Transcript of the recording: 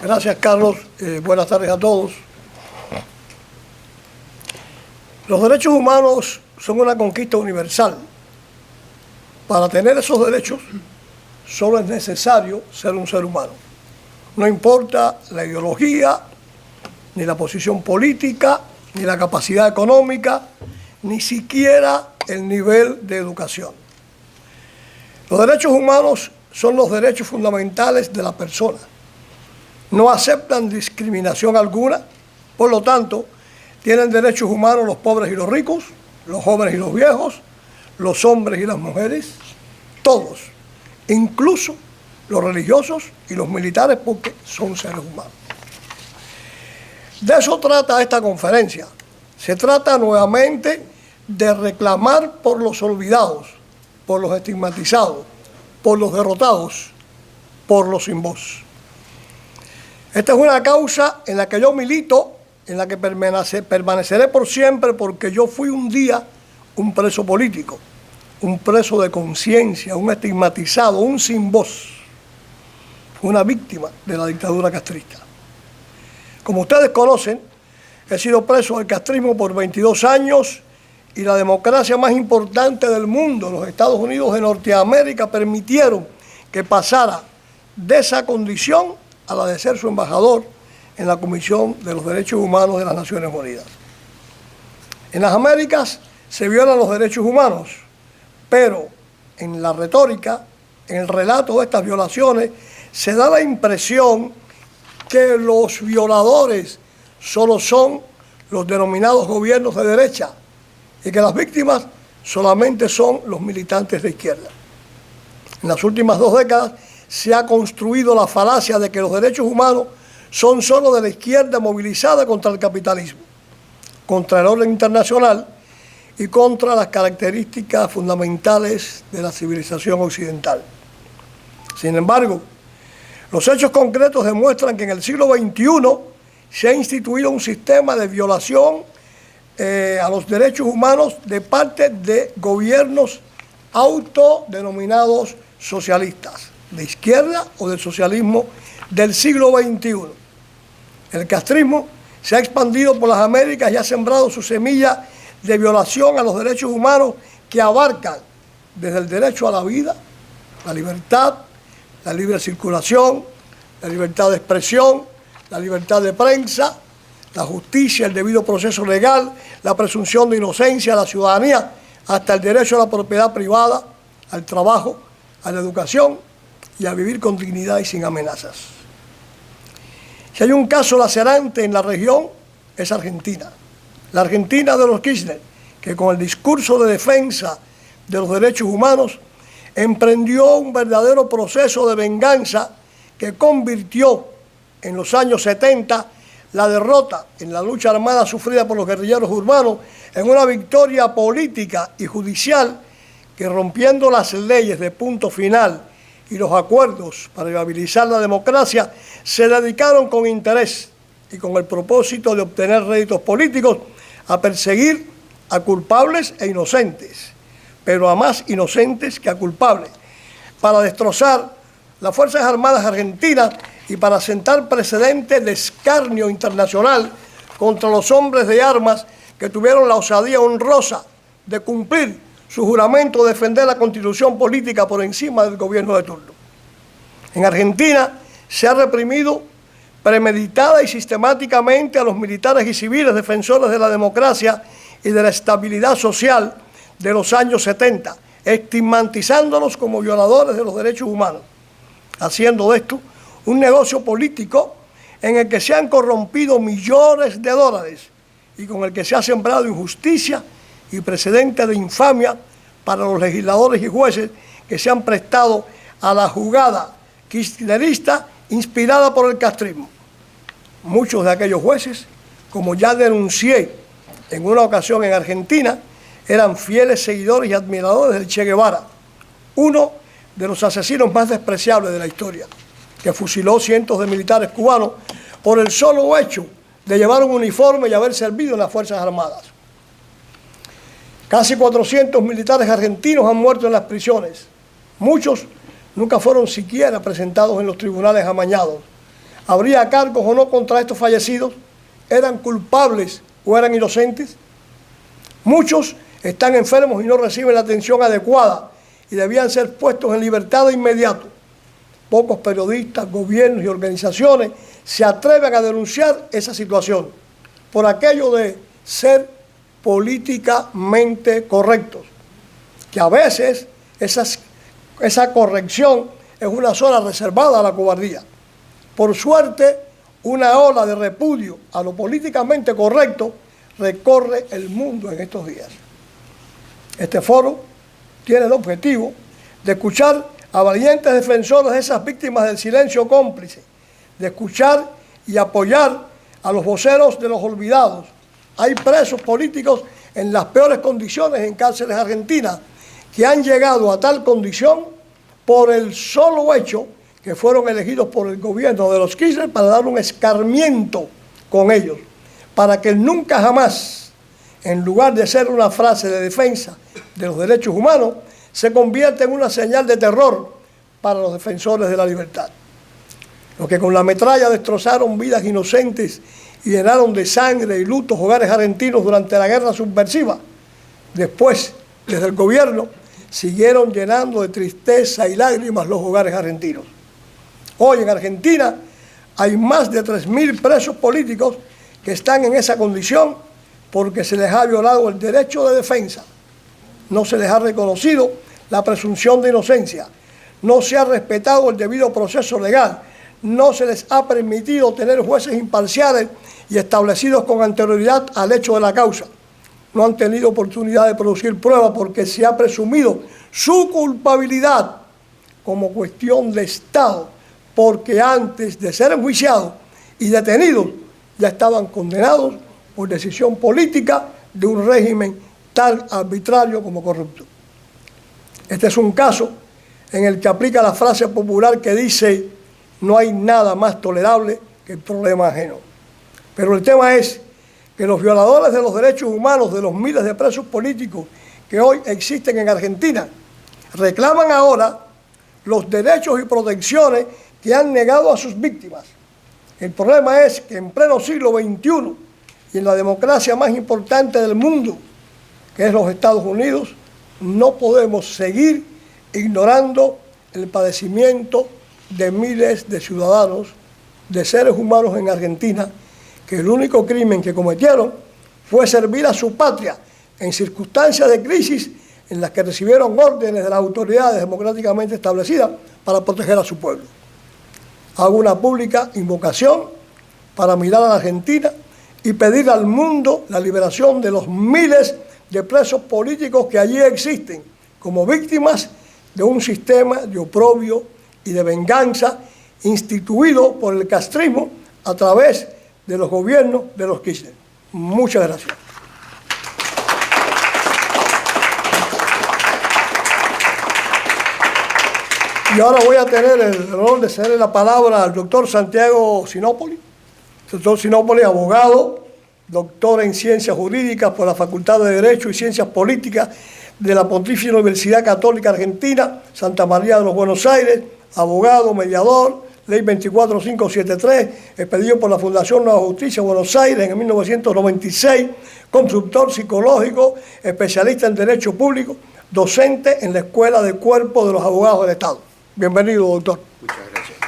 Gracias, Carlos. Buenas tardes a todos. Los derechos humanos son una conquista universal. Para tener esos derechos, solo es necesario ser un ser humano. No importa la ideología, ni la posición política, ni la capacidad económica, ni siquiera el nivel de educación. Los derechos humanos son los derechos fundamentales de la persona. No aceptan discriminación alguna, por lo tanto, tienen derechos humanos los pobres y los ricos, los jóvenes y los viejos, los hombres y las mujeres, todos, incluso los religiosos y los militares, porque son seres humanos. De eso trata esta conferencia. Se trata nuevamente de reclamar por los olvidados, por los estigmatizados, por los derrotados, por los sin voz. Esta es una causa en la que yo milito, en la que permaneceré por siempre, porque yo fui un día un preso político, un preso de conciencia, un estigmatizado, un sin voz, una víctima de la dictadura castrista. Como ustedes conocen, he sido preso del castrismo por 22 años y la democracia más importante del mundo, los Estados Unidos de Norteamérica, permitieron que pasara de esa condición a la de ser su embajador en la Comisión de los Derechos Humanos de las Naciones Unidas. En las Américas se violan los derechos humanos, pero en la retórica, en el relato de estas violaciones, se da la impresión que los violadores solo son los denominados gobiernos de derecha y que las víctimas solamente son los militantes de izquierda. En las últimas 2 décadas se ha construido la falacia de que los derechos humanos son solo de la izquierda movilizada contra el capitalismo, contra el orden internacional y contra las características fundamentales de la civilización occidental. Sin embargo, los hechos concretos demuestran que en el siglo XXI se ha instituido un sistema de violación a los derechos humanos de parte de gobiernos autodenominados socialistas, de izquierda o del socialismo del siglo XXI. El castrismo se ha expandido por las Américas y ha sembrado su semilla de violación a los derechos humanos que abarcan desde el derecho a la vida, la libertad, la libre circulación, la libertad de expresión, la libertad de prensa, la justicia, el debido proceso legal, la presunción de inocencia, la ciudadanía, hasta el derecho a la propiedad privada, al trabajo, a la educación y a vivir con dignidad y sin amenazas. Si hay un caso lacerante en la región, es Argentina. La Argentina de los Kirchner, que con el discurso de defensa de los derechos humanos emprendió un verdadero proceso de venganza que convirtió en los años 70 la derrota en la lucha armada sufrida por los guerrilleros urbanos en una victoria política y judicial que, rompiendo las leyes de punto final y los acuerdos para viabilizar la democracia, se dedicaron con interés y con el propósito de obtener réditos políticos a perseguir a culpables e inocentes, pero a más inocentes que a culpables, para destrozar las Fuerzas Armadas argentinas y para sentar precedentes de escarnio internacional contra los hombres de armas que tuvieron la osadía honrosa de cumplir su juramento de defender la constitución política por encima del gobierno de turno. En Argentina se ha reprimido premeditada y sistemáticamente a los militares y civiles defensores de la democracia y de la estabilidad social de los años 70, estigmatizándolos como violadores de los derechos humanos, haciendo de esto un negocio político en el que se han corrompido millones de dólares y con el que se ha sembrado injusticia y precedente de infamia para los legisladores y jueces que se han prestado a la jugada kirchnerista inspirada por el castrismo. Muchos de aquellos jueces, como ya denuncié en una ocasión en Argentina, eran fieles seguidores y admiradores del Che Guevara, uno de los asesinos más despreciables de la historia, que fusiló cientos de militares cubanos por el solo hecho de llevar un uniforme y haber servido en las Fuerzas Armadas. Casi 400 militares argentinos han muerto en las prisiones. Muchos nunca fueron siquiera presentados en los tribunales amañados. ¿Habría cargos o no contra estos fallecidos? ¿Eran culpables o eran inocentes? Muchos están enfermos y no reciben la atención adecuada y debían ser puestos en libertad de inmediato. Pocos periodistas, gobiernos y organizaciones se atreven a denunciar esa situación por aquello de ser políticamente correctos, que a veces esa corrección es una zona reservada a la cobardía. Por suerte, una ola de repudio a lo políticamente correcto recorre el mundo en estos días. Este foro tiene el objetivo de escuchar a valientes defensores de esas víctimas del silencio cómplice, de escuchar y apoyar a los voceros de los olvidados. Hay presos políticos en las peores condiciones en cárceles argentinas que han llegado a tal condición por el solo hecho que fueron elegidos por el gobierno de los Kirchner para dar un escarmiento con ellos, para que nunca jamás, en lugar de ser una frase de defensa de los derechos humanos, se convierta en una señal de terror para los defensores de la libertad. Los que con la metralla destrozaron vidas inocentes y llenaron de sangre y lutos hogares argentinos durante la guerra subversiva, después, desde el gobierno, siguieron llenando de tristeza y lágrimas los hogares argentinos. Hoy en Argentina hay más de 3.000 presos políticos que están en esa condición porque se les ha violado el derecho de defensa. No se les ha reconocido la presunción de inocencia, no se ha respetado el debido proceso legal, no se les ha permitido tener jueces imparciales y establecidos con anterioridad al hecho de la causa. No han tenido oportunidad de producir pruebas porque se ha presumido su culpabilidad como cuestión de Estado, porque antes de ser enjuiciados y detenidos ya estaban condenados por decisión política de un régimen tan arbitrario como corrupto. Este es un caso en el que aplica la frase popular que dice: no hay nada más tolerable que el problema ajeno. Pero el tema es que los violadores de los derechos humanos de los miles de presos políticos que hoy existen en Argentina reclaman ahora los derechos y protecciones que han negado a sus víctimas. El problema es que en pleno siglo XXI y en la democracia más importante del mundo, que es los Estados Unidos, no podemos seguir ignorando el padecimiento de miles de ciudadanos, de seres humanos en Argentina, que el único crimen que cometieron fue servir a su patria en circunstancias de crisis en las que recibieron órdenes de las autoridades democráticamente establecidas para proteger a su pueblo. Hago una pública invocación para mirar a la Argentina y pedir al mundo la liberación de los miles de presos políticos que allí existen como víctimas de un sistema de oprobio y de venganza instituido por el castrismo a través de los gobiernos de los Kirchner. Muchas gracias. Y ahora voy a tener el honor de cederle la palabra al doctor Santiago Sinopoli. Doctor Sinopoli, abogado, doctor en Ciencias Jurídicas por la Facultad de Derecho y Ciencias Políticas de la Pontificia Universidad Católica Argentina, Santa María de los Buenos Aires, abogado, mediador, Ley 24573, expedido por la Fundación Nueva Justicia Buenos Aires en 1996, consultor psicológico, especialista en Derecho Público, docente en la Escuela de Cuerpo de los Abogados del Estado. Bienvenido, doctor. Muchas gracias.